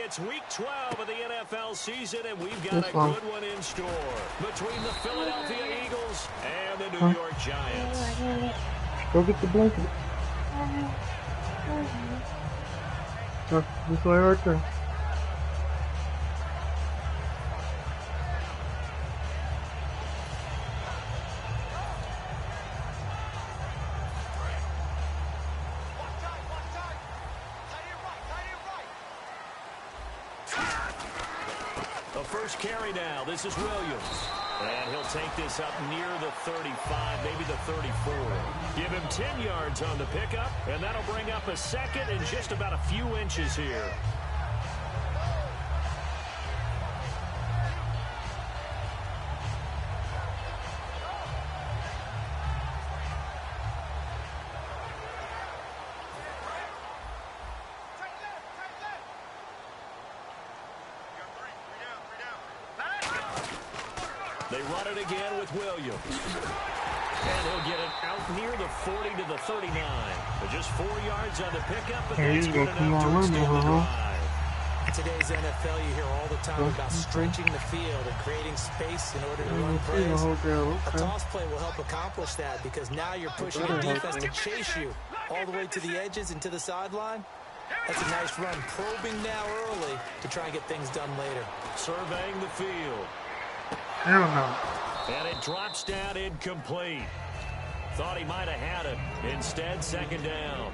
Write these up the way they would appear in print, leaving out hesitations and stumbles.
It's week 12 of the NFL season, and we've got a good one in store between the Philadelphia Eagles and the New York Giants. Go get the blanket. This way right there. First carry now. This is Williams. And he'll take this up near the 35, maybe the 34. Give him 10 yards on the pickup, and that'll bring up a second and just about a few inches here. They run it again with Williams. And he'll get it out near the 40 to the 39. But just 4 yards on the pickup, but that's good enough to extend the drive. In today's NFL, you hear all the time about stretching the field and creating space in order to run plays. A toss play will help accomplish that because now you're pushing a defense to chase you all the way to the edges and to the sideline. That's a nice run, probing now early to try and get things done later. Surveying the field. Hell no. And it drops down incomplete. Thought he might have had it. Instead, second down.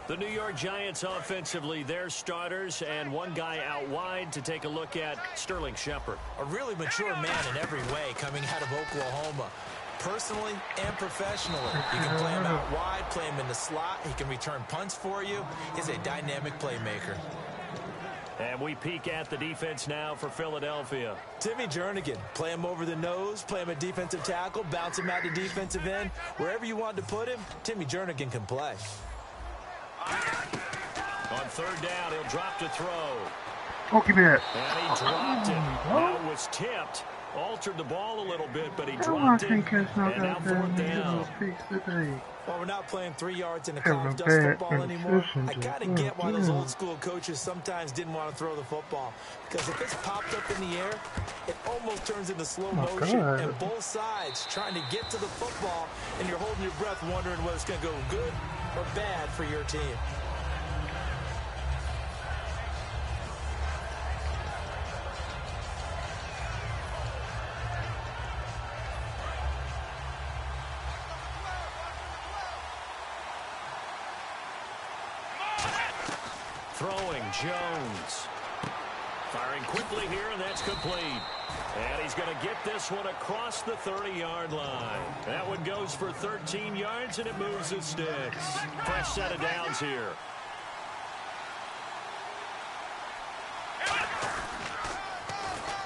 The New York Giants offensively, their starters, and one guy out wide to take a look at Sterling Shepard. A really mature man in every way coming out of Oklahoma. Personally and professionally. You can play him out wide, play him in the slot. He can return punts for you. He's a dynamic playmaker. And we peek at the defense now for Philadelphia. Timmy Jernigan, play him over the nose, play him a defensive tackle, bounce him out to defensive end. Wherever you want to put him, Timmy Jernigan can play. On third down, he'll drop to throw. Pokemon. And he dropped it. Now it was tipped. Altered the ball a little bit, but he dropped it. And now fourth down. Well, we're not playing 3 yards in a college dust football anymore. I kind of get why those old school coaches sometimes didn't want to throw the football. Because if it's popped up in the air, it almost turns into slow motion. And both sides trying to get to the football, and you're holding your breath wondering whether it's going to go good or bad for your team. Throwing, Jones. Firing quickly here, and that's complete. And he's going to get this one across the 30-yard line. That one goes for 13 yards, and it moves the sticks. Fresh set of downs here.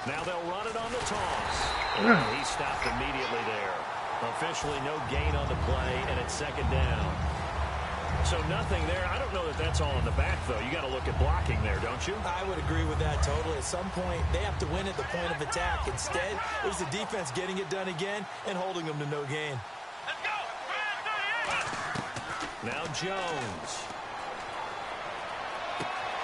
Now they'll run it on the toss. And he stopped immediately there. Officially no gain on the play, and it's second down. So nothing there. I don't know that that's all in the back, though. You got to look at blocking there, don't you? I would agree with that totally. At some point, they have to win at the point of attack. Instead, it was the defense getting it done again and holding them to no gain. Let's go. Now Jones.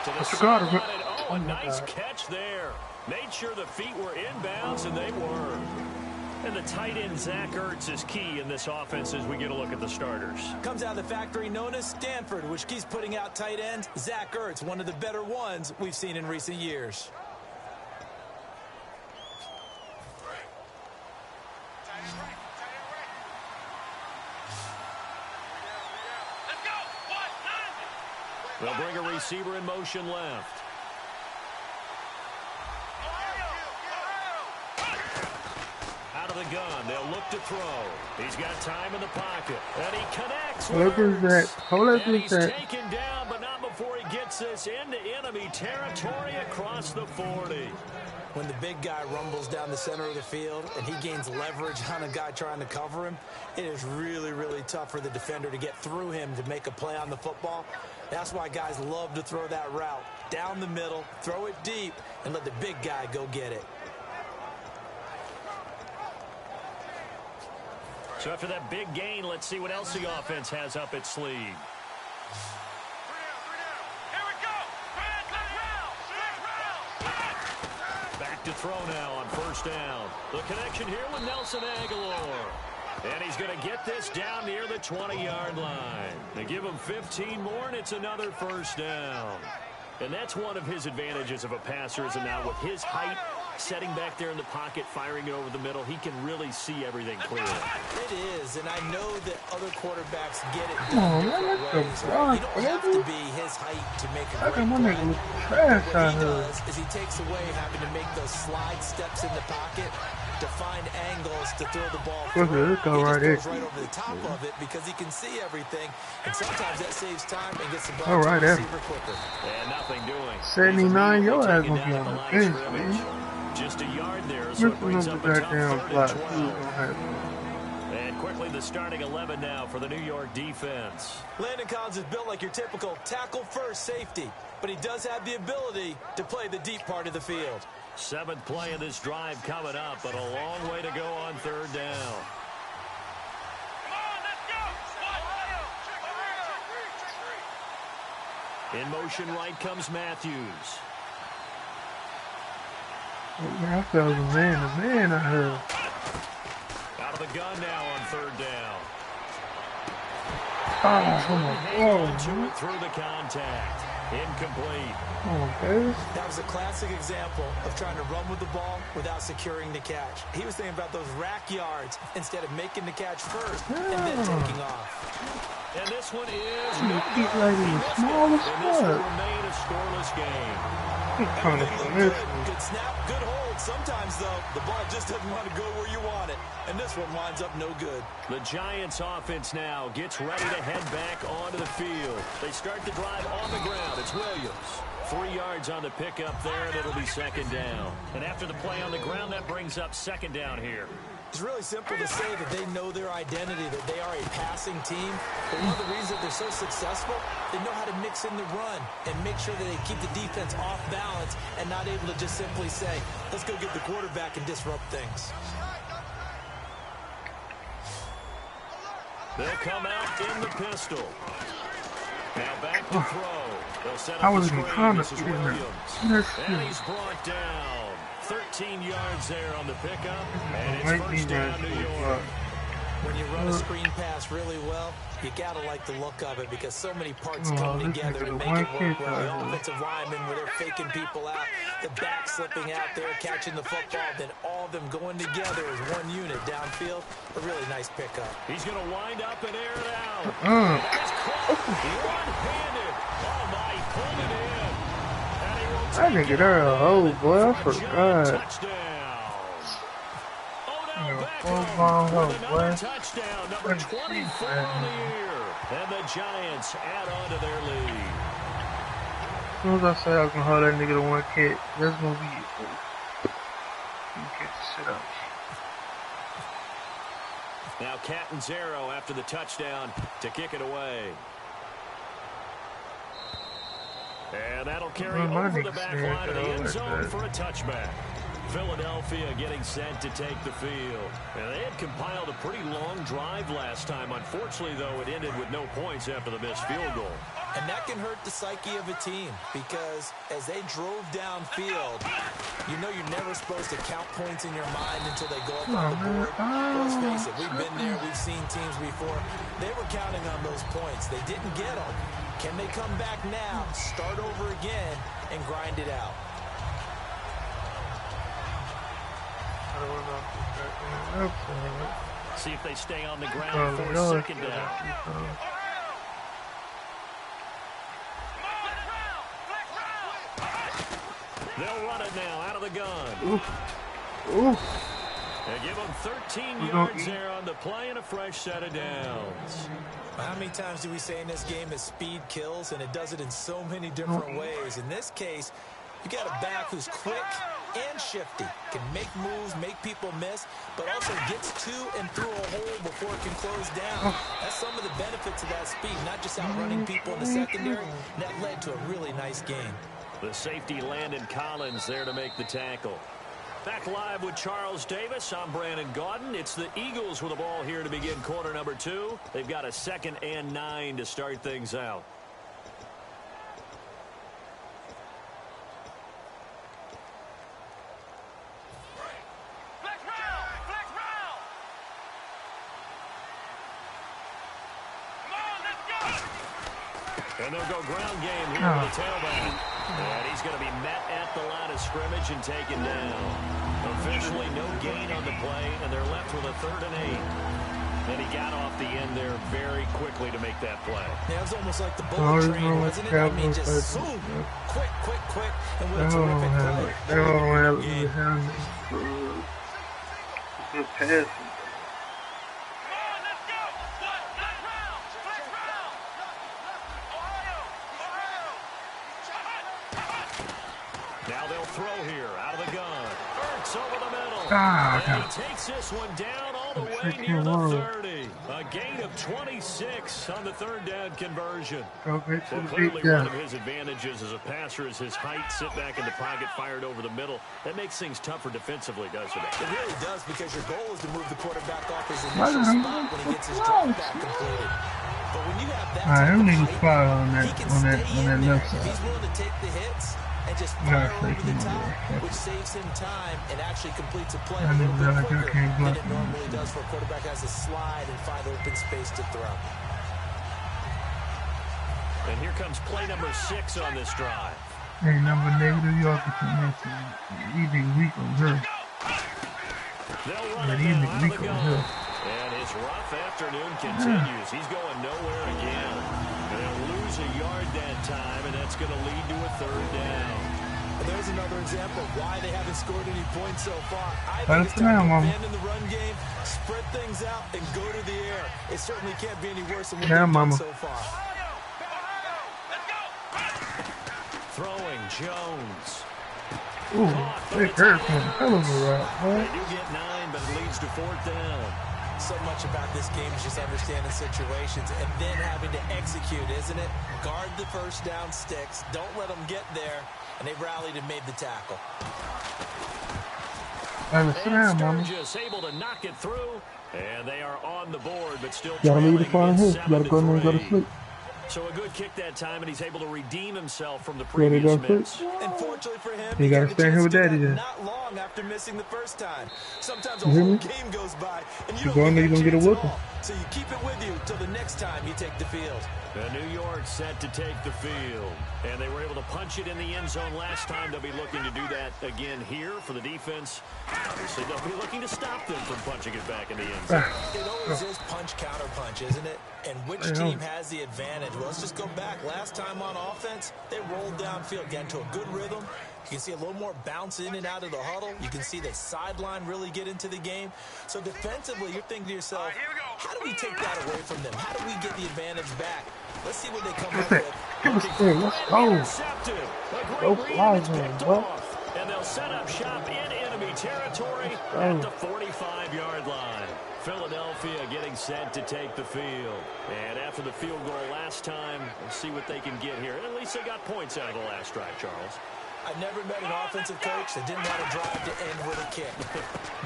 To the sideline. Oh, a nice catch there. Made sure the feet were inbounds, and they were. And the tight end, Zach Ertz, is key in this offense as we get a look at the starters. Comes out of the factory known as Stanford, which keeps putting out tight ends. Zach Ertz, one of the better ones we've seen in recent years. They'll bring a receiver in motion left. Out of the gun, they'll look to throw. He's got time in the pocket, and he connects. And he's taken down, but not before he gets this into enemy territory across the 40. When the big guy rumbles down the center of the field and he gains leverage on a guy trying to cover him, it is really, really tough for the defender to get through him to make a play on the football. That's why guys love to throw that route. Down the middle, throw it deep, and let the big guy go get it. So after that big gain, let's see what else the offense has up its sleeve. back to throw now on first down. The connection here with Nelson Agholor. And he's going to get this down near the 20-yard line. They give him 15 more, and it's another first down. And that's one of his advantages of a passer, is now with his height, setting back there in the pocket, firing it over the middle, he can really see everything clearly. It is, and I know that other quarterbacks get it done different ways. Right? You don't have to be his height to make a great play. What he does is he takes away having to make those slide steps in the pocket to find angles to throw the ball through. He just goes right over the top of it because he can see everything, and sometimes that saves time and gets the ball to the receiver quicker. And nothing doing. 79 yards gonna be on the bench, man. Just a yard there, so it brings up a tough 3rd and 12. And quickly the starting 11 now for the New York defense. Landon Collins is built like your typical tackle-first safety, but he does have the ability to play the deep part of the field. 7th play of this drive coming up, but a long way to go on 3rd down. In motion right comes Matthews. I felt a man I heard. Out of the gun now on 3rd down. Oh, come on. To it through the contact. Incomplete. Okay. That was a classic example of trying to run with the ball without securing the catch. He was thinking about those rack yards instead of making the catch first and then taking off. And this one is small as and this will remain a scoreless game. Good snap, good hold. Sometimes, though, the ball just doesn't want to go where you want it. And this one winds up no good. The Giants offense now gets ready to head back onto the field. They start the drive on the ground. It's Williams. 3 yards on the pickup there, and it'll be 2nd down. And after the play on the ground, that brings up 2nd down here. It's really simple to say that they know their identity, that they are a passing team. But one of the reasons that they're so successful, they know how to mix in the run and make sure that they keep the defense off balance and not able to just simply say, let's go get the quarterback and disrupt things. They'll come out in the pistol. Now back to throw. They'll set up I was the in screen. This is Williams. And he's brought down. 13 yards there on the pickup, and it's first down New York. When you run a screen pass really well, you got to like the look of it because so many parts come together to make it work well. The offensive linemen where they're faking people out, the back slipping out there, catching the football, then all of them going together as one unit downfield. A really nice pickup. He's going to wind up and air it out. That's caught one-handed. Oh, my, he pulled it in. I nigga there a hole, boy. I forgot. Touchdown, number 24 on the year. And the Giants add on to their lead. As soon as I said I was gonna hold that nigga to 1 catch, that's gonna be it, boy. You get the shit out. Now Catanzaro after the touchdown to kick it away. And that'll carry over the back line of the end zone for a touchback. Philadelphia getting set to take the field. And they had compiled a pretty long drive last time. Unfortunately, though, it ended with no points after the missed field goal. And that can hurt the psyche of a team because as they drove downfield, you know you're never supposed to count points in your mind until they go up on the board. Let's face it, we've been there, we've seen teams before. They were counting on those points. They didn't get them. Can they come back now, start over again, and grind it out? See if they stay on the ground for 2nd down. They'll run it now out of the gun. They give them 13 yards there on the play and a fresh set of downs. How many times do we say in this game that speed kills, and it does it in so many different ways? In this case, you got a back who's quick and shifty, can make moves, make people miss, but also gets to and through a hole before it can close down. That's some of the benefits of that speed, not just outrunning people in the secondary. That led to a really nice game. The safety Landon Collins there to make the tackle. Back live with Charles Davis. I'm Brandon Gaudin. It's the Eagles with the ball here to begin quarter number 2. They've got a 2nd and 9 to start things out. And they'll go ground game here with the tailback. And he's going to be met at the line of scrimmage and taken down. Officially no gain on the play, and they're left with a 3rd and 8. And he got off the end there very quickly to make that play. Yeah, it was almost like the bullet train, wasn't it? I mean, just zoom, quick, and with a terrific play. They don't have it. Good passing. Now they'll throw here out of the gun. Ertz over the middle. And he takes this one down all the way near the 30. A gain of 26 on the 3rd down conversion. Well, clearly one of his advantages as a passer is his height. Sit back in the pocket, fired over the middle. That makes things tougher defensively, doesn't it? It really does, because your goal is to move the quarterback off his initial spot when he gets his drop back completed. But when you have that type of height, he can stay in there if he's willing to take the hits and just fire over the top, which saves him time and actually completes a play a little bit quicker than it normally does for a quarterback that has to slide and find open space to throw. And here comes play number 6 on this drive. Hey, number negative, y'all can evening week on her. They'll run it now out of the gun. And his rough afternoon continues. He's going nowhere again. They'll lose a yard that time, and that's going to lead to a 3rd down. And there's another example of why they haven't scored any points so far. I think it's time to abandon the run game, spread things out, and go to the air. It certainly can't be any worse than what they've done so far. Throwing Jones. Ooh, they hurt him. Hell of a route, They do get 9, but it leads to 4th down. So much about this game is just understanding situations and then having to execute, isn't it? Guard the 1st down sticks. Don't let them get there. And they rallied and made the tackle. And Sturgis able to knock it through. And they are on the board, but still trailing. You gotta go in there and go to sleep. So a good kick that time, and he's able to redeem himself from the previous miss. Unfortunately for him, he got to stay here with Daddy then. Not long after missing the first time. Sometimes a whole game goes by, and you don't get a whooping. So you keep it with you till the next time you take the field. New York set to take the field, and they were able to punch it in the end zone last time. They'll be looking to do that again here for the defense. Obviously, they'll be looking to stop them from punching it back in the end zone. It always is punch, counter punch, isn't it? And which team has the advantage? Well, let's just go back. Last time on offense, they rolled downfield, got into a good rhythm. You can see a little more bounce in and out of the huddle. You can see the sideline really get into the game. So defensively, you're thinking to yourself, how do we take that away from them? How do we get the advantage back? Let's see what they come up with. Let's go. Go fly, man. And they'll set up shop in enemy territory at the 45-yard line. Philadelphia getting set to take the field. And after the field goal last time, we'll see what they can get here. At least they got points out of the last drive, Charles. I've never met an offensive coach that didn't want to drive to end with a kick.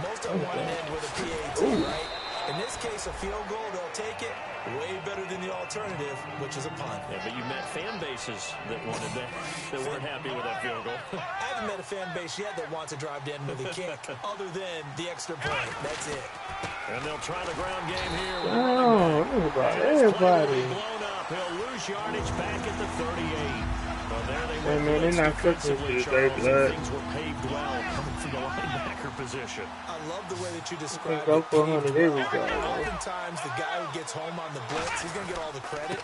Most of them want to end with a PAT, right? In this case, a field goal, they'll take it. Way better than the alternative, which is a punt. Yeah, but you met fan bases that wanted that, that weren't happy with that field goal. I haven't met a fan base yet that wants to drive to end with a kick, other than the extra point. That's it. And they'll try the ground game here. Everybody. Blown up. He'll lose yardage back at the 38. Well, there they went. Man, they're not cooking today, blood. Things were paved well coming from the linebacker position. I love the way that you describe go for 100 every guy. Oftentimes, the guy who gets home on the blitz, he's going to get all the credit.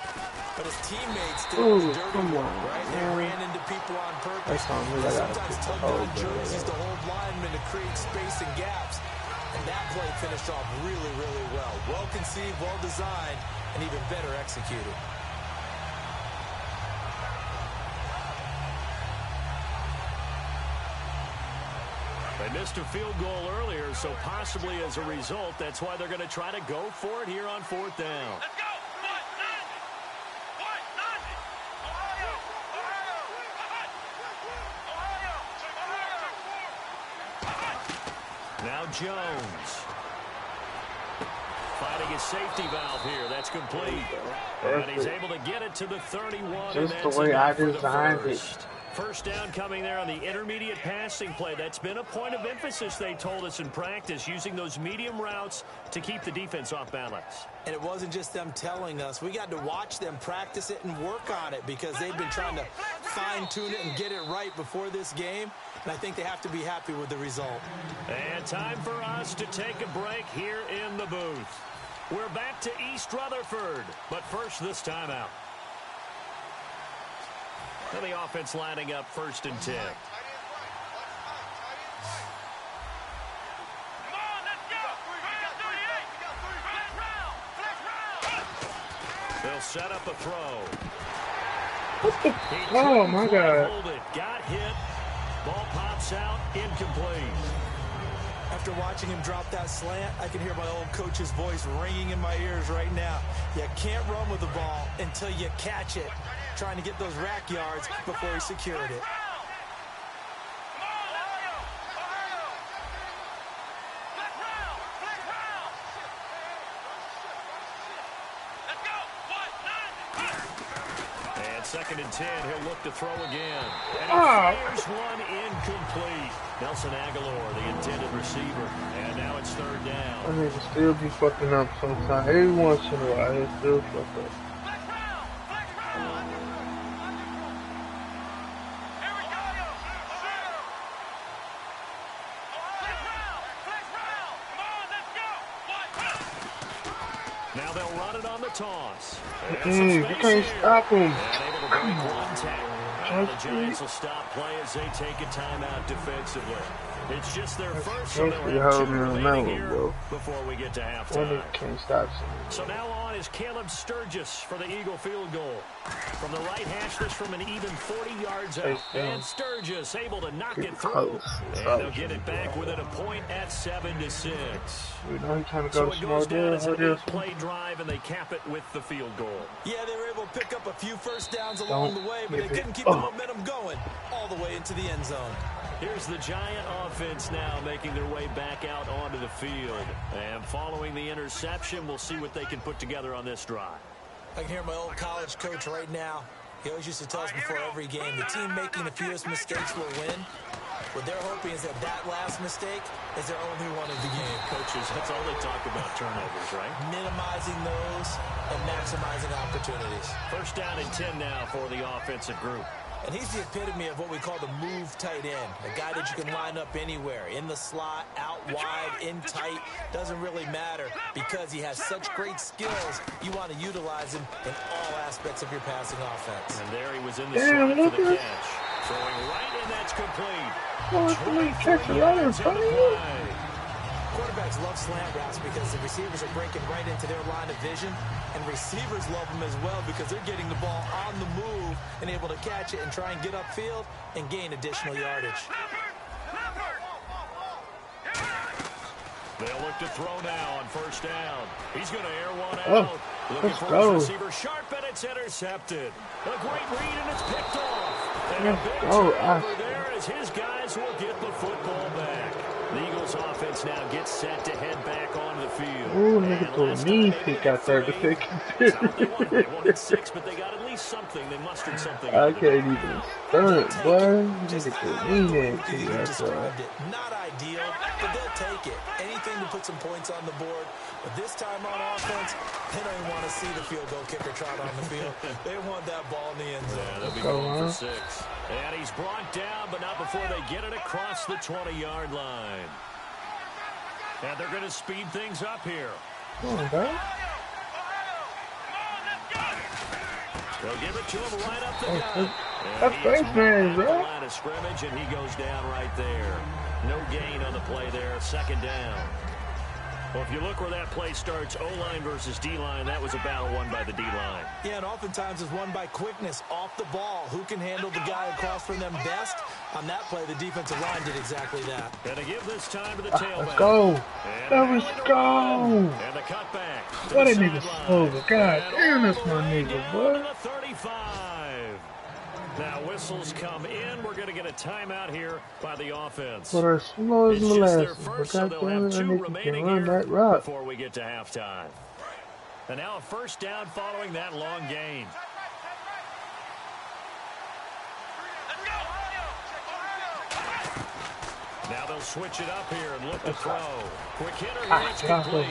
But his teammates did the dirty work, right? They ran into people on purpose. They sometimes tugged on jerseys to hold linemen to create space and gaps. And that play finished off really, really well. Well conceived, well designed, and even better executed. They missed a field goal earlier, so possibly as a result, that's why they're going to try to go for it here on 4th down. Let's go! Now Jones. Finding his safety valve here. That's complete. And he's able to get it to the 31. Just the way I designed it. first down coming there on the intermediate passing play. That's been a point of emphasis, they told us in practice, using those medium routes to keep the defense off balance. And it wasn't just them telling us. We got to watch them practice it and work on it because they've been trying to fine-tune it and get it right before this game. And I think they have to be happy with the result. And time for us to take a break here in the booth. We're back to East Rutherford, but first this timeout. And the offense lining up 1st and 10. They'll set up a throw. Oh, my God. Got hit. Ball pops out. Incomplete. After watching him drop that slant, I can hear my old coach's voice ringing in my ears right now. You can't run with the ball until you catch it. Trying to get those rack yards before he secured it. And 2nd and 10, he'll look to throw again. And he fires one incomplete. Nelson Aguilar, the intended receiver. And now it's 3rd down. I need to still be fucking up sometimes. Every once in a while, I still fuck up. Now they'll run it on the toss. You can't stop him. Come on. The Giants will stop play as they take a timeout defensively. It's just their first, so they'll have 2 remaining here before we get to halftime. Can't stop him. So now on is Caleb Sturgis for the Eagle field goal. From the right hash, this from an even 40 yards out. And Sturgis able to knock it through. And they'll get it back within a point at 7-6. So it goes down as an 8-play drive, and they cap it with the field goal. Yeah, they were able to pick up a few first downs along the way, but they couldn't keep the momentum going all the way into the end zone. Here's the Giant offense now making their way back out onto the field. And following the interception, we'll see what they can put together on this drive. I can hear my old college coach right now. He always used to tell us before every game, the team making the fewest mistakes will win. What they're hoping is that last mistake is their only one of the game. Coaches, that's all they talk about, turnovers, right? Minimizing those and maximizing opportunities. 1st down and 10 now for the offensive group. And he's the epitome of what we call the move tight end. A guy that you can line up anywhere. In the slot, out wide, in tight. Doesn't really matter because he has such great skills. You want to utilize him in all aspects of your passing offense. And there he was in the slot for the catch. Throwing right in, that's complete. Quarterbacks love slant routes because the receivers are breaking right into their line of vision, and receivers love them as well because they're getting the ball on the move and able to catch it and try and get upfield and gain additional yardage. They'll look to throw now on 1st down. He's going to air one out. Looking for his receiver sharp, and it's intercepted. A great read, and it's picked off. And a big turnover there as his guys will get the football back. The Eagles offense now gets set to head back onto the field. Ooh, nigga threw a knee pick out there to pick. They wanted 6, but they got at least something. They mustered something. I can't even stunt, boy. Nigga threw a knee pick out there. Not ideal, but they'll take it. Anything to put some points on the board. But this time on offense, they don't even want to see the field goal kicker trot on the field. They want that ball in the end zone. They'll be going for 6. And he's brought down, but not before they get it across the 20-yard line. And they're going to speed things up here. Come on, dog. They'll give it to him right up the gut. That's face man, bro. Line of scrimmage, and he goes down right there. No gain on the play there. 2nd down. Well, if you look where that play starts, O-line versus D-line, that was a battle won by the D-line. Yeah, and oftentimes it's won by quickness off the ball. Who can handle the guy across from them best? On that play, the defensive line did exactly that. And to give this time to the tailback. Let's go. Let's go. And the cutback. What a nigga slow. God damn, that's my nigga, boy. 35. Now whistles come in. We're going to get a timeout here by the offense. But as slow as molasses. First, But so God damn it, that nigga can run that route. Before we get to halftime. And now a 1st down following that long gain. Now they'll switch it up here and look to throw. Quick hitter here, it's complete.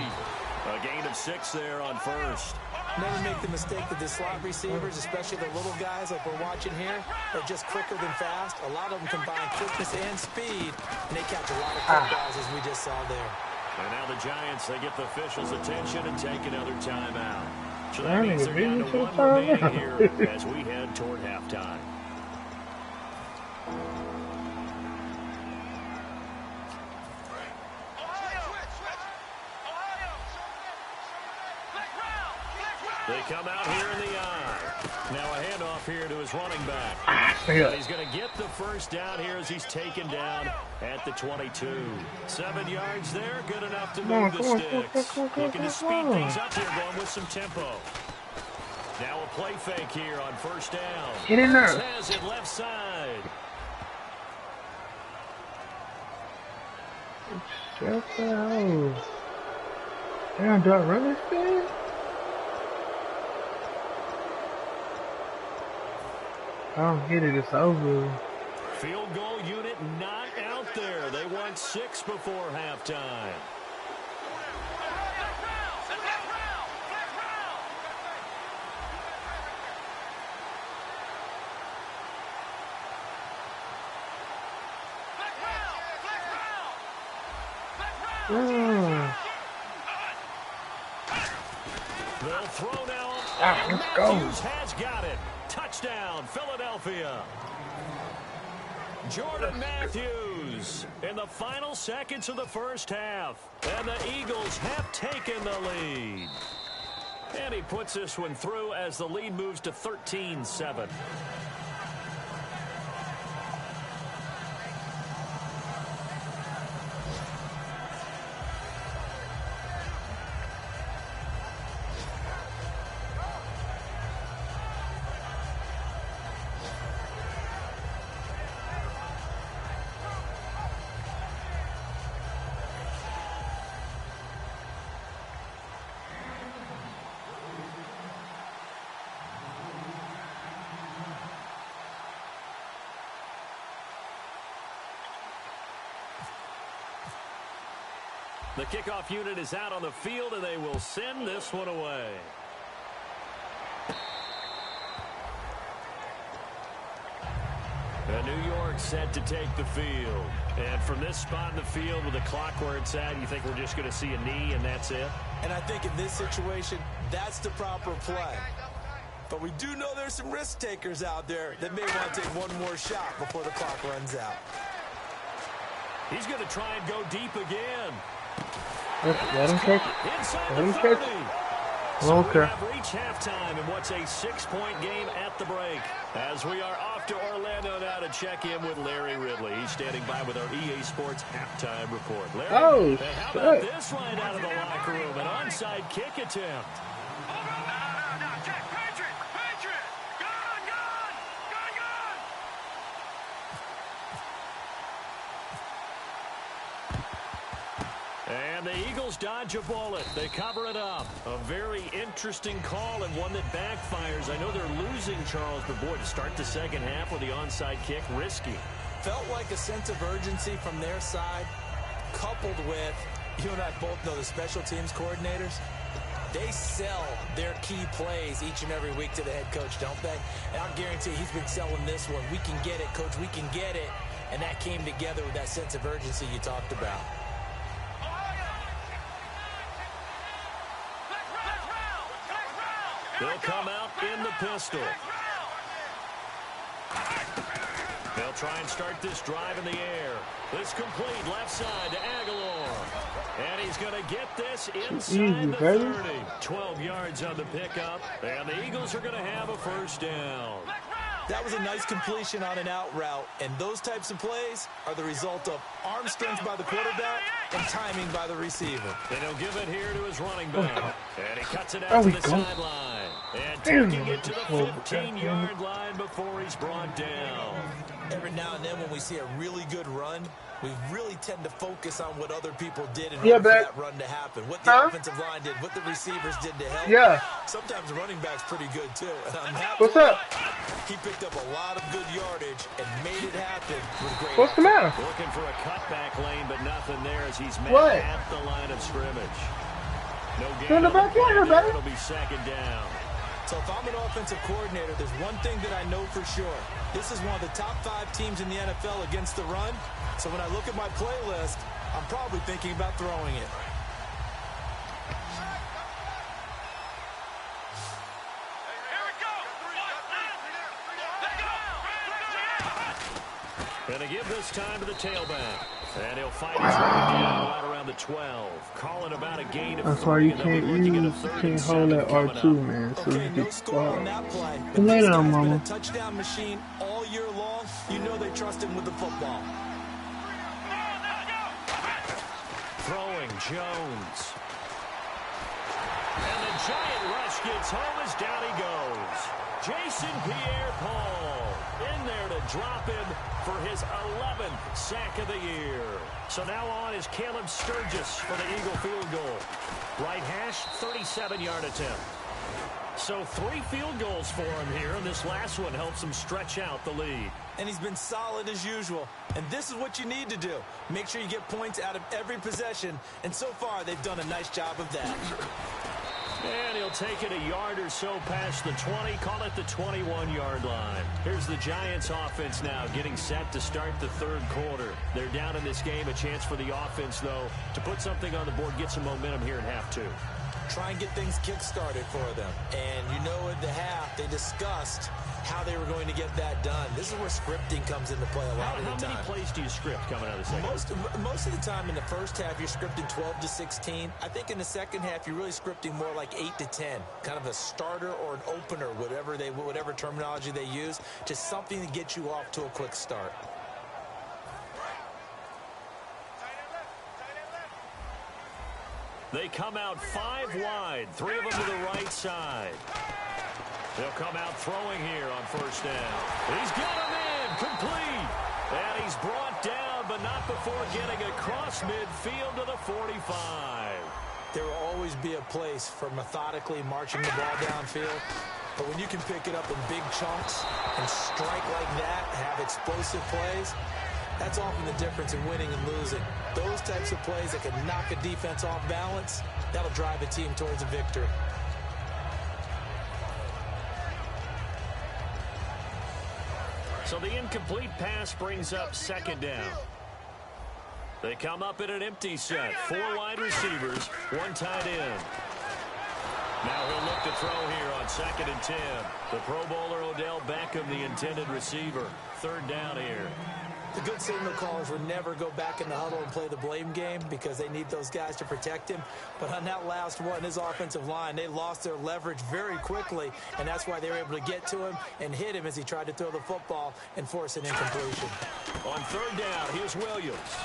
A gain of 6 there on first. Never make the mistake that the slot receivers, especially the little guys like we're watching here, are just quicker than fast. A lot of them combine quickness and speed, and they catch a lot of quick balls as we just saw there. And now the Giants, they get the officials' attention and take another timeout. So that means they're down to 1 remaining here as we head toward halftime. They come out here in the eye. Now a handoff here to his running back. And he's going to get the first down here as he's taken down at the 22. 7 yards there, good enough to move the sticks. Looking to speed things up here, going with some tempo. Now a play fake here on first down. Get in there. Has it left side. Shut down. Damn, do I run this thing? I don't get it, it's over. Field goal unit not out there. They want 6 before halftime. They'll throw now. Let's go. Matthews has got it. Touchdown, Philadelphia. Jordan Matthews in the final seconds of the first half. And the Eagles have taken the lead. And he puts this one through as the lead moves to 13-7. The kickoff unit is out on the field, and they will send this one away. And New York set to take the field. And from this spot in the field with the clock where it's at, you think we're just going to see a knee and that's it? And I think in this situation, that's the proper play. But we do know there's some risk takers out there that may want to take one more shot before the clock runs out. He's going to try and go deep again. Let him catch it. Let him catch it. So we have reached halftime in what's a 6-point game at the break. As we are off to Orlando now to check in with Larry Ridley. He's standing by with our EA Sports halftime report. Larry, how about this right out of the locker room? An onside kick attempt. And the Eagles dodge a bullet. They cover it up. A very interesting call and one that backfires. I know they're losing, Charles, but boy, to start the second half with the onside kick, risky. Felt like a sense of urgency from their side, coupled with, you and I both know the special teams coordinators. They sell their key plays each and every week to the head coach, don't they? And I'll guarantee he's been selling this one. We can get it, coach. We can get it. And that came together with that sense of urgency you talked about. They'll come out in the pistol. They'll try and start this drive in the air. This complete left side to Aguilar. And he's going to get this inside the 30. 12 yards on the pickup. And the Eagles are going to have a first down. That was a nice completion on an out route. And those types of plays are the result of arm strength by the quarterback and timing by the receiver. And he'll give it here to his running back. And he cuts it out to the sideline. And taking it to the 15-yard line before he's brought down. Every now and then when we see a really good run, we really tend to focus on what other people did in order for that run to happen. What the offensive line did, what the receivers did to help. Yeah. Sometimes the running back's pretty good, too. And on that What's up? He picked up a lot of good yardage and made it happen with great What's the matter? Looking for a cutback lane, but nothing there as he's met at the line of scrimmage. No gain on the play there. It'll be second down. So if I'm an offensive coordinator, there's one thing that I know for sure. This is one of the top 5 teams in the NFL against the run. So when I look at my playlist, I'm probably thinking about throwing it. And they give this time to the tailback. And he'll fight his way down right around the 12. Calling about a gain of 3. That's why you can't hold that R2, man. So okay, you no get score on that play. Good night, Been Mama. a touchdown machine all year long. You know they trust him with the football. Throwing Jones. And the giant rush gets home as down he goes. Jason Pierre-Paul in there to drop him for his 11th sack of the year. So now on is Caleb Sturgis for the Eagle field goal. Right hash, 37-yard attempt. So 3 field goals for him here, and this last one helps him stretch out the lead. And he's been solid as usual. And this is what you need to do. Make sure you get points out of every possession. And so far, they've done a nice job of that. And he'll take it a yard or so past the 20, call it the 21-yard line. Here's the Giants offense now getting set to start the third quarter. They're down in this game, a chance for the offense, though, to put something on the board, get some momentum here in half 2. Try and get things kick-started for them. And you know at the half, they discussed how they were going to get that done. This is where scripting comes into play a lot of the time. How many plays do you script coming out of the second? Most of the time in the first half, you're scripting 12 to 16. I think in the second half, you're really scripting more like 8 to 10. Kind of a starter or an opener, whatever terminology they use. Just something to get you off to a quick start. They come out 5 wide, 3 of them to the right side. They'll come out throwing here on first down. He's got him in, complete. And he's brought down, but not before getting across midfield to the 45. There will always be a place for methodically marching the ball downfield. But when you can pick it up in big chunks and strike like that, have explosive plays, that's often the difference in winning and losing. Those types of plays that can knock a defense off balance, that'll drive a team towards a victory. So the incomplete pass brings up second down. They come up in an empty set. 4 wide receivers, 1 tight end. Now he'll look to throw here on 2nd and 10. The Pro Bowler Odell Beckham, the intended receiver. 3rd down here. The good signal callers would never go back in the huddle and play the blame game because they need those guys to protect him. But on that last one, his offensive line, they lost their leverage very quickly, and that's why they were able to get to him and hit him as he tried to throw the football and force an incompletion. On 3rd down, here's Williams.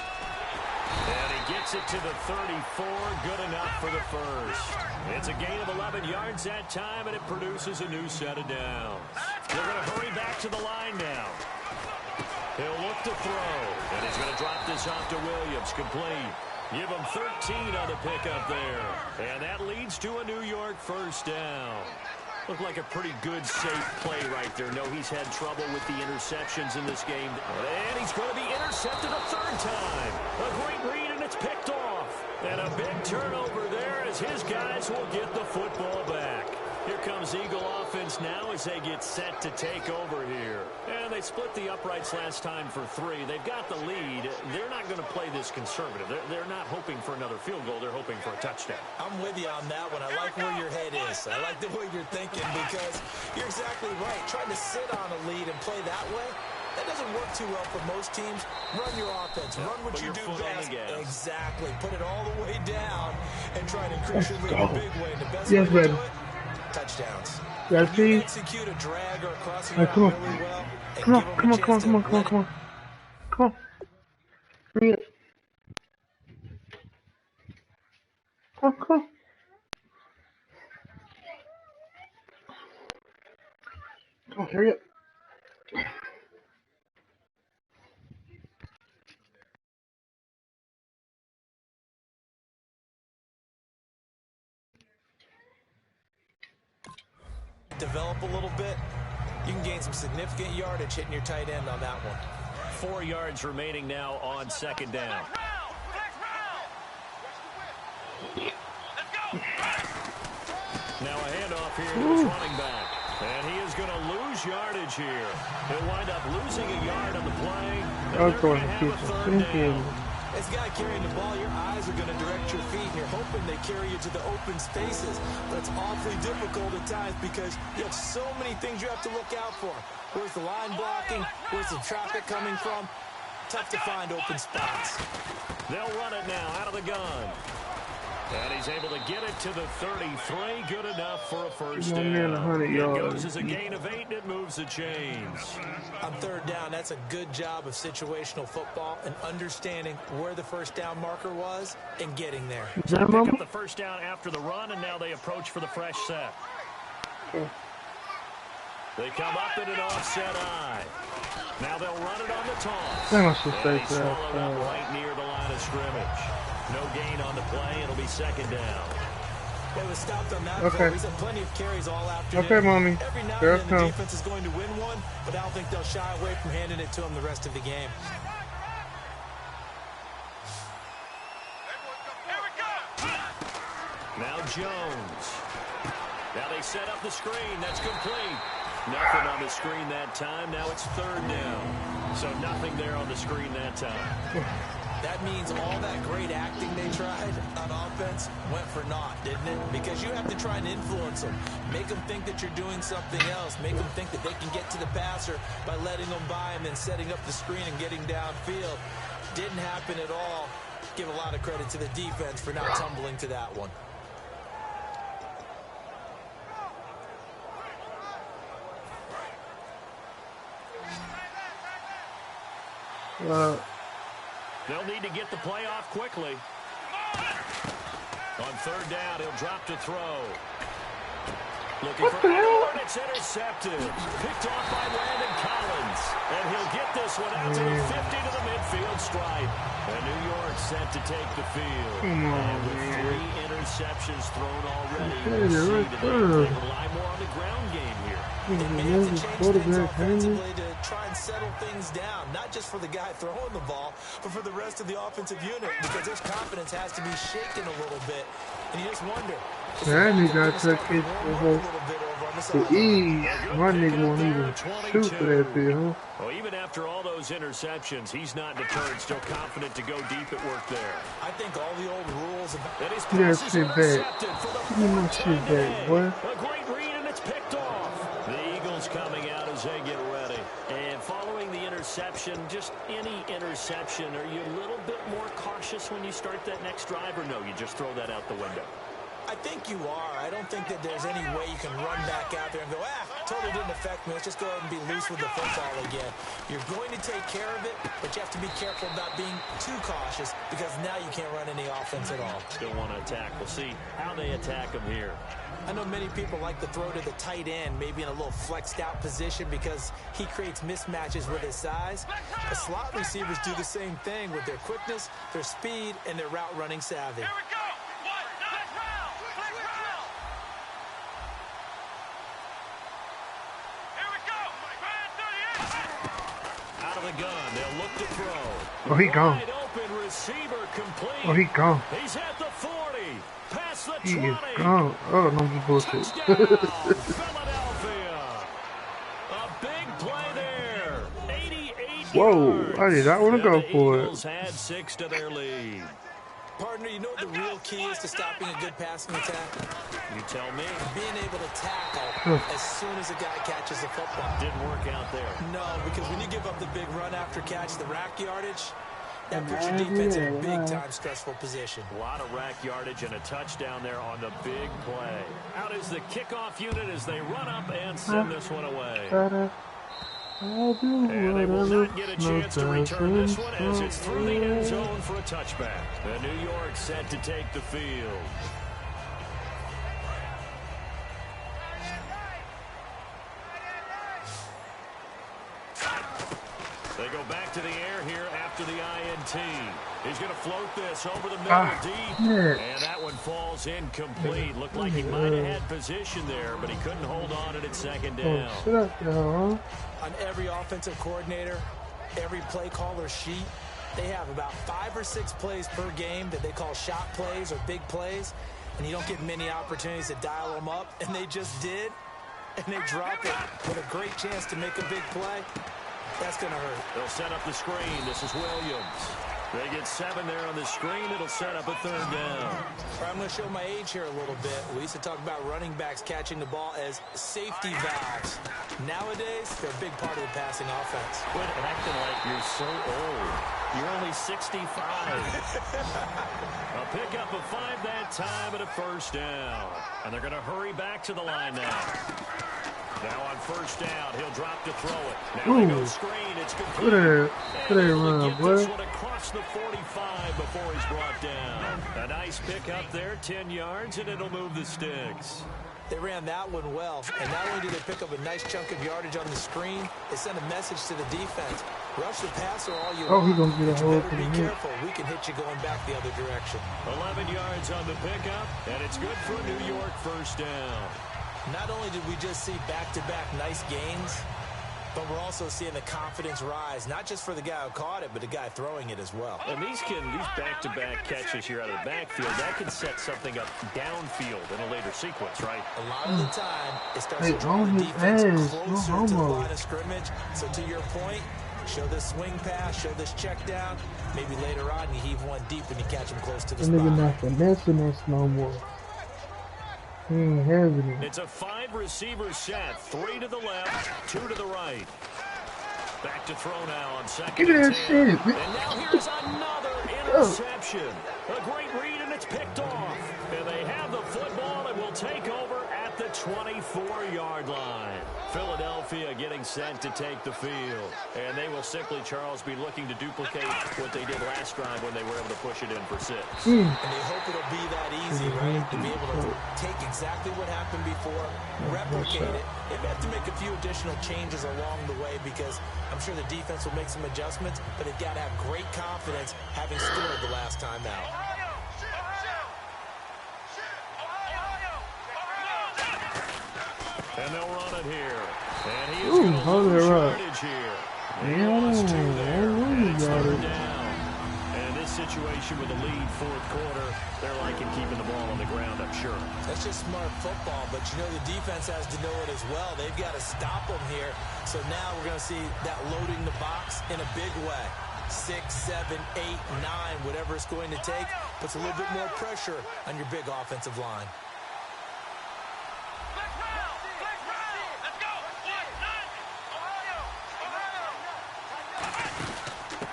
And he gets it to the 34, good enough for the first. It's a gain of 11 yards that time, and it produces a new set of downs. They're going to hurry back to the line now. He'll look to throw, and he's going to drop this off to Williams, complete. Give him 13 on the pickup there. And that leads to a New York first down. Looked like a pretty good, safe play right there. No, he's had trouble with the interceptions in this game. And he's going to be intercepted a 3rd time. A great read, and it's picked off. And a big turnover there as his guys will get the football back. Here comes Eagle offense now as they get set to take over here. And they split the uprights last time for 3. They've got the lead. They're not going to play this conservative. They're not hoping for another field goal. They're hoping for a touchdown. I'm with you on that one. I like where your head is. I like the way you're thinking because you're exactly right. Trying to sit on a lead and play that way, that doesn't work too well for most teams. Run your offense. Run what you do best. Exactly. Put it all the way down and try to increase your lead in a big way. And the best way to do it, touchdowns. That's you execute a drag or a crossing route really well. Come on. Bring it. Come on. Come on, hurry up. Develop a little bit, you can gain some significant yardage hitting your tight end on that one. 4 yards remaining now on second down. Now a handoff here to his running back. And he is going to lose yardage here. He'll wind up losing a yard on the play. I'm going to keep thinking. As a guy carrying the ball, your eyes are going to direct your feet, and you're hoping they carry you to the open spaces. But it's awfully difficult at times because you have so many things you have to look out for. Where's the line blocking? Where's the traffic coming from? Tough to find open spots. They'll run it now out of the gun. And he's able to get it to the 33. Good enough for a first down. It goes as a gain of 8, and it moves the chains. On third down, that's a good job of situational football and understanding where the first down marker was and getting there. So they pick up the first down after the run, and now they approach for the fresh set. They come up in an offset eye. Now they'll run it on the toss. And they swallowed up right near the line of scrimmage. No gain on the play. It'll be second down. They was stopped on that play. He's had plenty of carries all afternoon. Okay, mommy. Every now and then the defense is going to win one, but I don't think they'll shy away from handing it to him the rest of the game. Now Jones. Now they set up the screen. That's complete. Nothing on the screen that time. Now it's third down. So nothing there on the screen that time. That means all that great acting they tried on offense went for naught, didn't it? Because you have to try and influence them. Make them think that you're doing something else. Make them think that they can get to the passer by letting them by and then setting up the screen and getting downfield. Didn't happen at all. Give a lot of credit to the defense for not tumbling to that one. They'll need to get the play off quickly. On third down, he'll drop to throw. Looking for and it's intercepted. Picked off by Landon Collins. And he'll get this one out to the 50 to the midfield stripe. And New York set to take the field. And with 3 interceptions thrown already, you see that they rely more on the ground game here. They may have to change things offensively to try and settle things down, not just for the guy throwing the ball, but for the rest of the offensive unit, because his confidence has to be shaken a little bit. And you just wonder. That nigga took it to ease. My nigga won't even shoot for that field. Well, even after all those interceptions, he's not deterred, still confident to go deep at work there. I think all the old rules about that is shit back. You know shit back, boy. A great read, and it's picked off. The Eagles coming out as they get ready. And following the interception, just any interception, are you a little bit more cautious when you start that next drive, or no, you just throw that out the window? I think you are. I don't think that there's any way you can run back out there and go, totally didn't affect me. Let's just go ahead and be loose with the football again. You're going to take care of it, but you have to be careful about being too cautious because now you can't run any offense at all. Still want to attack. We'll see how they attack him here. I know many people like to throw to the tight end, maybe in a little flexed out position because he creates mismatches with his size. The slot receivers do the same thing with their quickness, their speed, and their route running savvy. Here we go. The gun. They'll look to throw. Oh, he gone. Open receiver complete. Oh, he gone. He's at the 40. Past the 20. He is gone. Oh, no bullshit. Philadelphia. A big play there. 88 Whoa, yards. I did not want to go for it. The Eagles had 6 to their lead. Partner, you know what the real key is to stopping a good passing attack? You tell me. Being able to tackle as soon as a guy catches the football. Didn't work out there. No, because when you give up the big run after catch, the rack yardage, that puts your defense in a big-time stressful position. A lot of rack yardage and a touchdown there on the big play. Out is the kickoff unit as they run up and send this one away. And they will not get a chance to return this one as it's through the end zone for a touchback. The New York set to take the field. after the INT. He's going to float this over the middle deep. And that one falls incomplete. Looked like he might have had position there, but he couldn't hold on at second down. On every offensive coordinator, every play caller sheet, they have about 5 or 6 plays per game that they call shot plays or big plays, and you don't get many opportunities to dial them up, and they just did, and they drop it with a great chance to make a big play. That's going to hurt. They'll set up the screen. This is Williams. They get 7 there on the screen. It'll set up a 3rd down. I'm going to show my age here a little bit. We used to talk about running backs catching the ball as safety valves. Nowadays, they're a big part of the passing offense. Quit acting like you're so old. You're only 65. A pickup of 5 that time and a 1st down. And they're going to hurry back to the line now. Now on 1st down, he'll drop to throw it. Now they go screen. It's complete. Could have run, boy. This one across the 45 before he's brought down. A nice pickup there, 10 yards, and it'll move the sticks. They ran that one well, and not only did they pick up a nice chunk of yardage on the screen, they sent a message to the defense. Rush the passer all you want. He's going to get a hold of Be careful. We can hit you going back the other direction. 11 yards on the pickup, and it's good for a New York 1st down. Not only did we just see back-to-back nice gains, but we're also seeing the confidence rise, not just for the guy who caught it, but the guy throwing it as well. And these back-to-back catches here out of the backfield, that can set something up downfield in a later sequence, right? A lot of the time, it starts to draw the defense closer to the line of scrimmage. So to your point, show this swing pass, show this check down. Maybe later on, you heave one deep and you catch him close to the spot. Nigga not finessing us no more. He ain't having it. It's a 5-receiver set. 3 to the left, 2 to the right. Back to throw now on 2nd and 10. And now here's another interception. A great read, and it's picked off. And they have the football and will take over at the 24-yard line. Philadelphia getting set to take the field. And they will simply, Charles, be looking to duplicate what they did last drive when they were able to push it in for 6. And they hope it'll be that easy, right? To be able to take exactly what happened before, replicate it. They may have to make a few additional changes along the way because I'm sure the defense will make some adjustments, but they've got to have great confidence having scored the last time out. And they'll run it here. And he is going to lose yardage here. They lost 2 there. And it's 3rd down. And in this situation with the lead 4th quarter, they're liking keeping the ball on the ground, I'm sure. That's just smart football, but you know the defense has to know it as well. They've got to stop them here. So now we're going to see that loading the box in a big way. 6, 7, 8, 9, whatever it's going to take, puts a little bit more pressure on your big offensive line.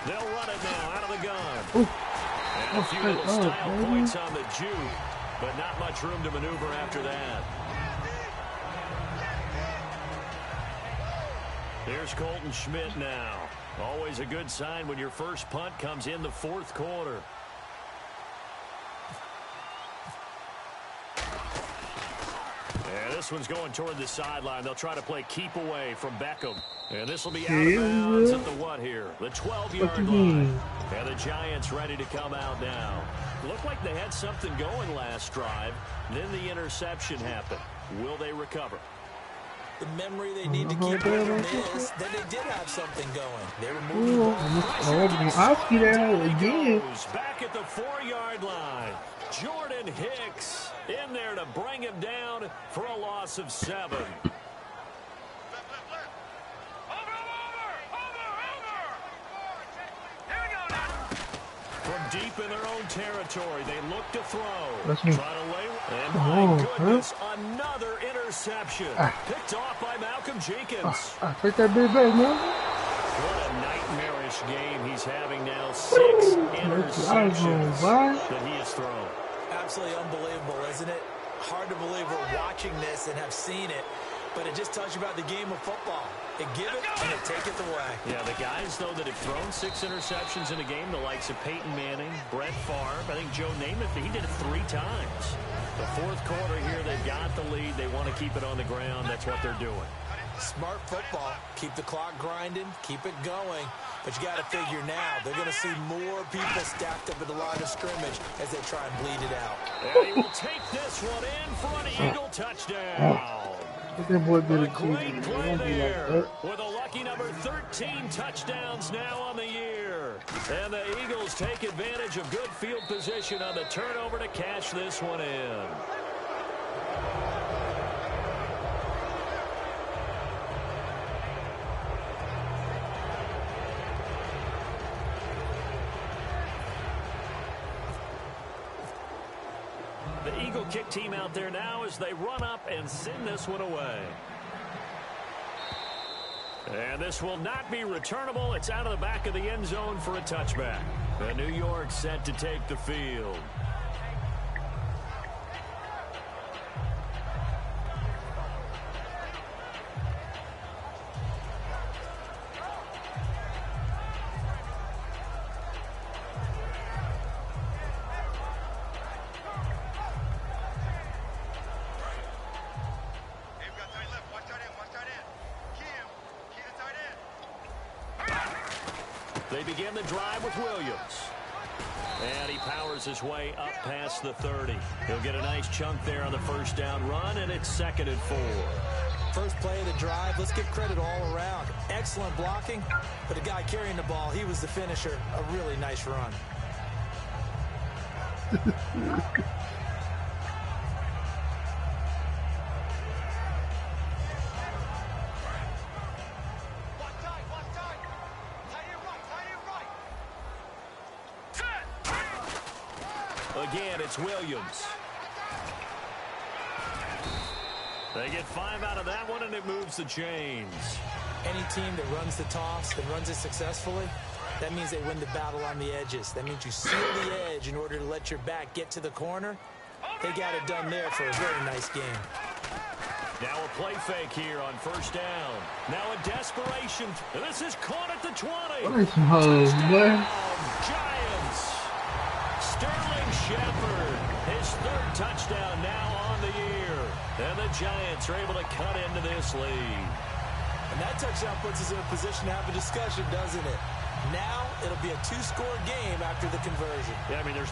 They'll run it now out of the gun. And a few little style points on the juke, but not much room to maneuver after that. Here's Colton Schmidt now. Always a good sign when your first punt comes in the 4th quarter. And this one's going toward the sideline. They'll try to play keep away from Beckham. And this will be out of bounds at the what here? The 12-yard line. And the Giants ready to come out now. Looked like they had something going last drive. Then the interception happened. Will they recover? The memory they need to keep with them is that they did have something going. They were moving the ball. Again. Back at the 4-yard line. Jordan Hicks in there to bring him down for a loss of 7. From deep in their own territory, they look to throw. That's me. Try to lay. And my goodness, another interception. Picked off by Malcolm Jenkins. Take that big back, man. What a nightmarish game he's having now. 6 interceptions that he has thrown. Absolutely unbelievable, isn't it? Hard to believe we're watching this and have seen it, but it just tells you about the game of football. They give it and they take it away. Yeah, the guys, though, that have thrown 6 interceptions in a game, the likes of Peyton Manning, Brett Favre, I think Joe Namath, he did it 3 times. The 4th quarter here, they've got the lead. They want to keep it on the ground. That's what they're doing. Smart football. Keep the clock grinding. Keep it going. But you got to figure now, they're going to see more people stacked up at the line of scrimmage as they try and bleed it out. And he will take this one in for an Eagle touchdown. That boy did A a great play there like with a lucky number 13 touchdowns now on the year. And the Eagles take advantage of good field position on the turnover to cash this one in. The Eagle kick team out there now as they run up and send this one away. And this will not be returnable. It's out of the back of the end zone for a touchback. The New York set to take the field. They begin the drive with Williams. And he powers his way up past the 30. He'll get a nice chunk there on the first down run, and it's 2nd and 4. First play of the drive, let's give credit all around. Excellent blocking, but the guy carrying the ball, he was the finisher. A really nice run. Again, it's Williams. They get 5 out of that one, and it moves the chains. Any team that runs the toss and runs it successfully, that means they win the battle on the edges. That means you seal the edge in order to let your back get to the corner. They got it done there for a very nice game. Now a play fake here on first down. Now a desperation. This is caught at the 20. Touchdown, Giants. Sterling Shepard, his 3rd touchdown now on the year. And the Giants are able to cut into this lead. And that touchdown puts us in a position to have a discussion, doesn't it? Now it'll be a 2-score game after the conversion. Yeah, I mean, there's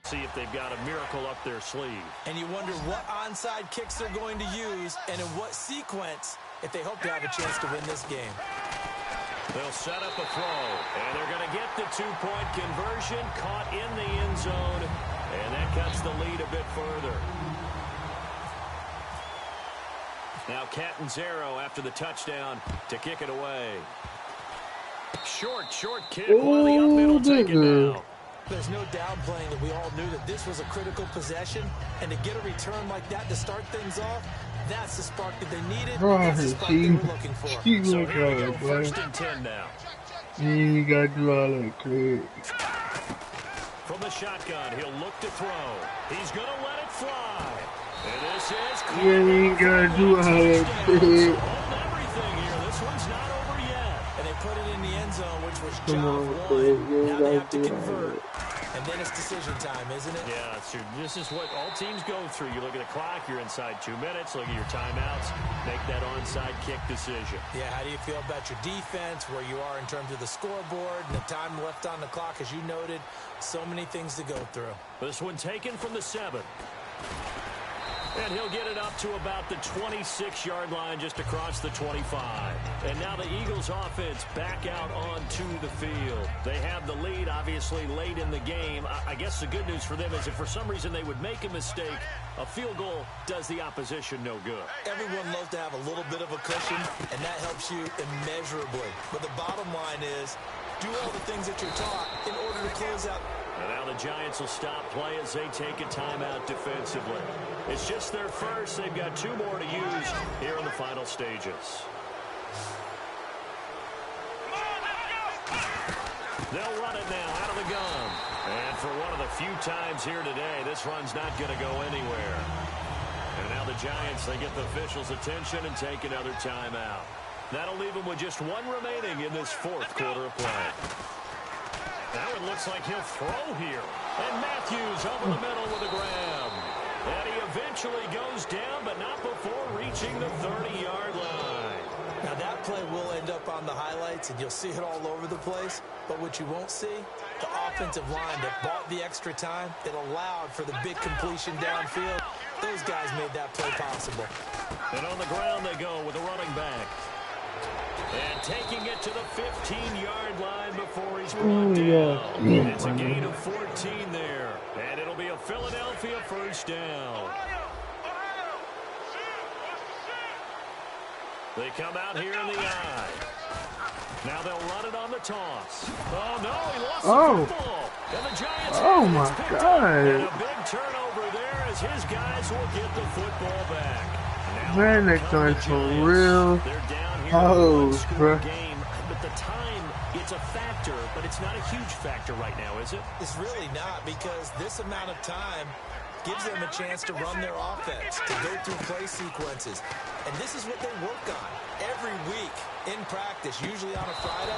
see if they've got a miracle up their sleeve. And you wonder what onside kicks they're going to use and in what sequence if they hope to have a chance to win this game. They'll set up a throw, and they're going to get the 2-point conversion, caught in the end zone, and that cuts the lead a bit further. Now Catanzaro after the touchdown to kick it away. Short kick. While the up middle taken down. There's no downplaying that we all knew that this was a critical possession, and to get a return like that to start things off, that's the spark that they needed. That's the spark they were looking for. So here we go, 1st and 10 now. You gotta do all that crap. From the shotgun, he'll look to throw. He's going to let it fly. And this is caught. You gotta do all that crap. Hold everything here. This one's not over yet. And they put it in the end zone, which was job one. Now they have to convert. And then it's decision time, isn't it? Yeah, that's true. This is what all teams go through. You look at the clock, you're inside 2 minutes, look at your timeouts, make that onside kick decision. Yeah, how do you feel about your defense, where you are in terms of the scoreboard, and the time left on the clock, as you noted, so many things to go through. This one taken from the 7. And he'll get it up to about the 26-yard line, just across the 25. And now the Eagles offense back out onto the field. They have the lead, obviously, late in the game. I guess the good news for them is if for some reason they would make a mistake, a field goal does the opposition no good. Everyone loves to have a little bit of a cushion, and that helps you immeasurably. But the bottom line is, do all the things that you're taught in order to close out. And now the Giants will stop play as they take a timeout defensively. It's just their first. They've got 2 more to use here in the final stages. They'll run it now out of the gun. And for one of the few times here today, this run's not going to go anywhere. And now the Giants, they get the officials' attention and take another timeout. That'll leave them with just 1 remaining in this 4th quarter of play. Now it looks like he'll throw here. And Matthews over the middle with a grab. And he eventually goes down, but not before reaching the 30-yard line. Now, that play will end up on the highlights, and you'll see it all over the place. But what you won't see, the offensive line that bought the extra time, it allowed for the big completion downfield. Those guys made that play possible. And on the ground they go with a running back. And taking it to the 15-yard line before he's brought down. It's a gain of 14 there. And it'll be a Philadelphia first down. They come out here in the I. Now they'll run it on the toss. Oh, no, he lost the football. And the Giants my God. and a big turnover there as his guys will get the football back. Now, man, they're going for real. They're down here bro. game, but the time, it's a factor, but it's not a huge factor right now, is it? It's really not, because this amount of time gives them a chance to run their offense, to go through play sequences. And this is what they work on every week in practice, usually on a Friday.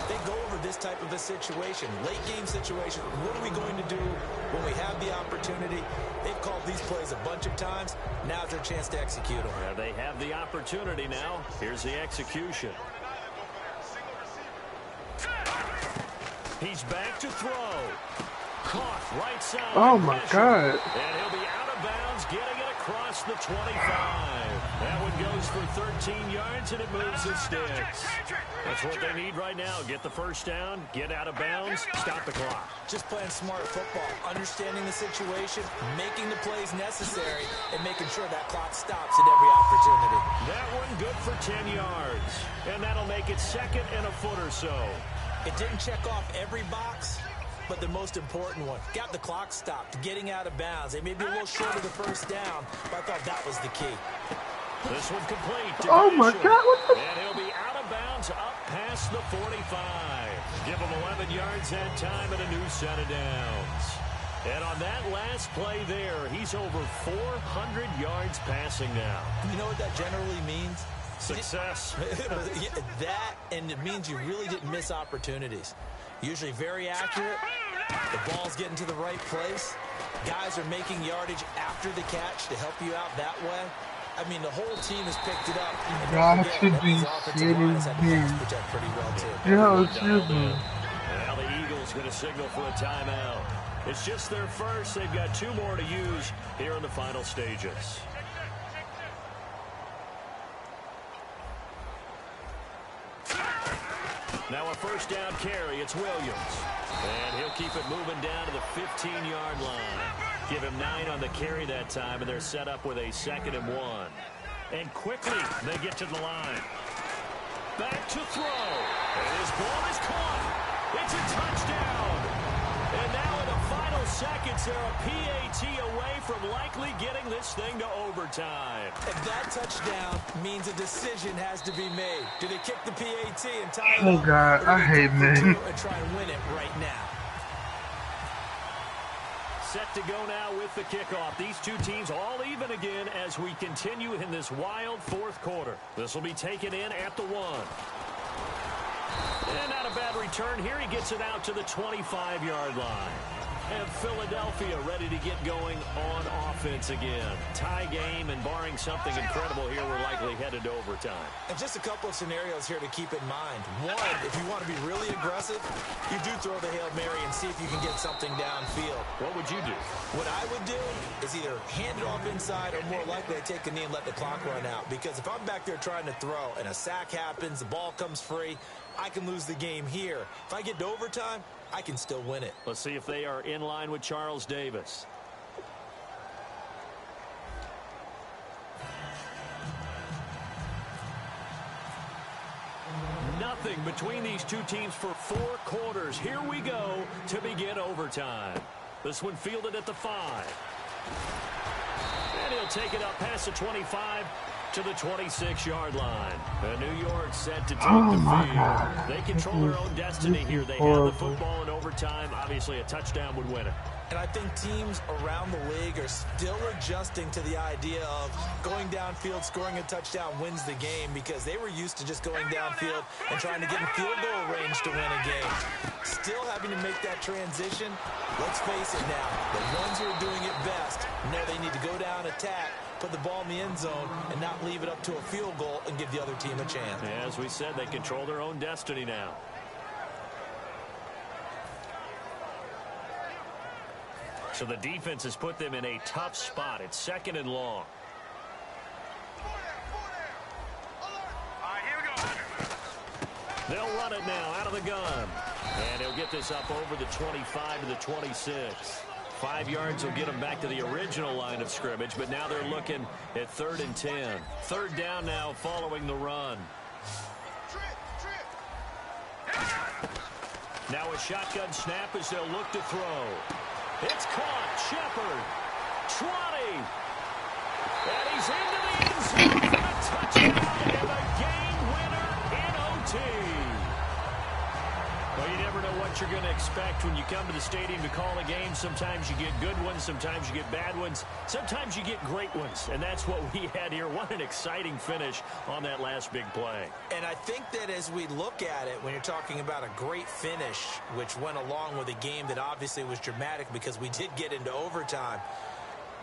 They go over this type of a situation, late game situation. What are we going to do when we have the opportunity? They've called these plays a bunch of times. Now's their chance to execute them. Yeah, they have the opportunity now. Here's the execution. He's back to throw. Caught right side. Oh my God. And he'll be out of bounds, getting it across the 25. That one goes for 13 yards, and it moves the sticks. That's what they need right now. Get the first down, get out of bounds, stop the clock. Just playing smart football, understanding the situation, making the plays necessary, and making sure that clock stops at every opportunity. That one good for 10 yards. And that'll make it second and a foot or so. It didn't check off every box, but the most important one. Got the clock stopped, getting out of bounds. They may be a little short of the first down, but I thought that was the key. This one complete. Oh my God, what the? And he'll be out of bounds up past the 45. Give him 11 yards that time and a new set of downs. And on that last play there, he's over 400 yards passing now. You know what that generally means? Success. That, and it means you really didn't miss opportunities. Usually very accurate. The ball's getting to the right place. Guys are making yardage after the catch to help you out that way. I mean, the whole team has picked it up. God should be kidding me. Yo, Well, the Eagles going to signal for a timeout. It's just their first. They've got 2 more to use here in the final stages. Now a first down carry. It's Williams. And he'll keep it moving down to the 15-yard line. Give him 9 on the carry that time, and they're set up with a 2nd and 1. And quickly, they get to the line. Back to throw. And his ball is caught. It's a touchdown. And now in the final seconds, they're a PAT away from likely getting this thing to overtime. And that touchdown means a decision has to be made. Do they kick the PAT and tie it Oh up? God, I hate men. And try and win it right now. Set to go now with the kickoff. These two teams all even again as we continue in this wild 4th quarter. This will be taken in at the 1. And not a bad return here. He gets it out to the 25-yard line. And Philadelphia ready to get going on offense again. Tie game, and barring something incredible here, we're likely headed to overtime. And just a couple of scenarios here to keep in mind. One, if you want to be really aggressive, you do throw the Hail Mary and see if you can get something downfield. What would you do? What I would do is either hand it off inside, or more likely I take a knee and let the clock run out. Because if I'm back there trying to throw and a sack happens, the ball comes free, I can lose the game here. If I get to overtime, I can still win it. Let's see if they are in line with Charles Davis. Nothing between these two teams for 4 quarters. Here we go to begin overtime. This one fielded at the 5. And he'll take it up past the 25. to the 26-yard line. New York set to take the field. They control their own destiny here. They have the football in overtime. Obviously, a touchdown would win it. And I think teams around the league are still adjusting to the idea of going downfield, scoring a touchdown wins the game, because they were used to just going downfield and trying to get in field goal range to win a game. Still having to make that transition. Let's face it now, the ones who are doing it best know they need to go down, attack, put the ball in the end zone, and not leave it up to a field goal and give the other team a chance. Yeah, as we said, they control their own destiny now. So the defense has put them in a tough spot. It's 2nd and long. They'll run it now out of the gun. And he'll get this up over the 25 to the 26. 5 yards will get them back to the original line of scrimmage, but now they're looking at 3rd and 10. 3rd down now following the run. Now a shotgun snap as they'll look to throw. It's caught. Shepard. 20. And he's into the end zone for a touchdown and a game winner in OT. Well, you never know what you're going to expect when you come to the stadium to call a game. Sometimes you get good ones. Sometimes you get bad ones. Sometimes you get great ones. And that's what we had here. What an exciting finish on that last big play. And I think that as we look at it, when you're talking about a great finish, which went along with a game that obviously was dramatic because we did get into overtime,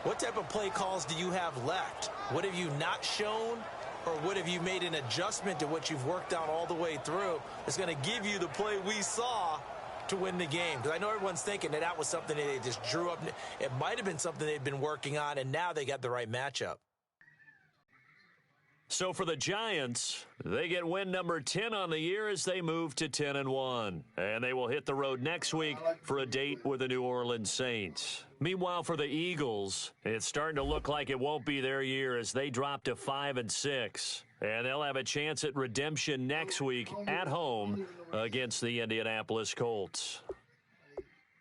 what type of play calls do you have left? What have you not shown? Or what have you made an adjustment to what you've worked on all the way through that's going to give you the play we saw to win the game? Because I know everyone's thinking that was something that they just drew up. It might have been something they've been working on, and now they got the right matchup. So for the Giants, they get win number 10 on the year as they move to 10-1. And they will hit the road next week for a date with the New Orleans Saints. Meanwhile, for the Eagles, it's starting to look like it won't be their year as they drop to 5-6. And they'll have a chance at redemption next week at home against the Indianapolis Colts.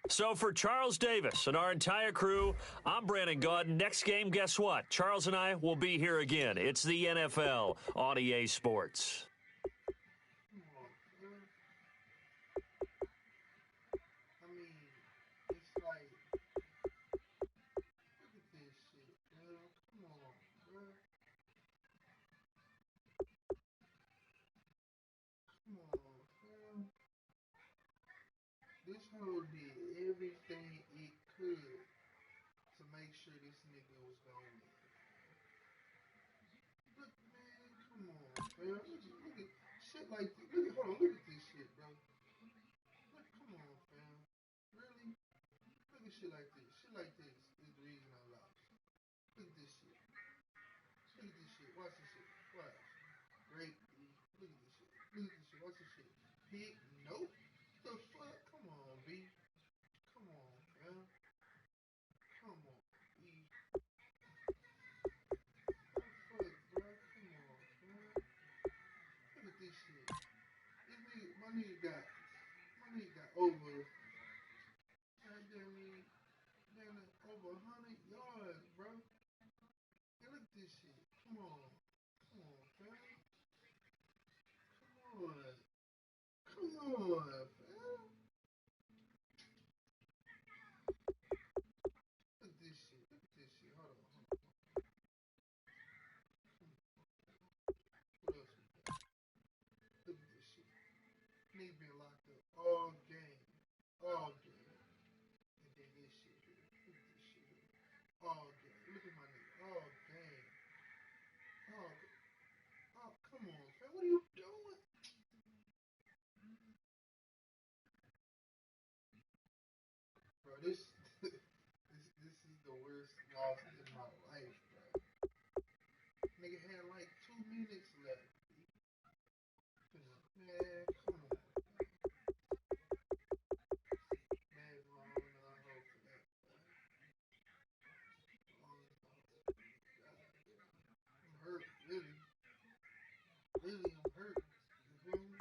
So for Charles Davis and our entire crew, I'm Brandon Gaudin. Next game, guess what? Charles and I will be here again. It's the NFL on EA Sports. This whole did everything it could to make sure this nigga was gonna win. Look, man, come on, bro. Look at shit like this. Hold on, look at this shit, bro. Look, come on, fam. Really? Look at shit like this. Shit like this is the reason I lost. Look at this shit. Look at this shit. Watch this shit. Watch. Great. Look at this shit. Look at this shit. Watch this shit. Hit. Nope. The fuck? Come on, B. Come on, fam. Come on, B. What the fuck, bro? Come on, fam. Look at this shit. This nigga, my nigga got over, over 100 yards, bro. And look at this shit. Come on, fam. Come on, fam. He's been locked up all game. And then this shit here. Look at this shit here. All game. Look at my nigga. All game. Oh, come on, fam. What are you doing? Bro, this is the worst loss in my life, bro. Nigga had like 2 minutes left. Man, come on. Really, I'm hurt. You feel me?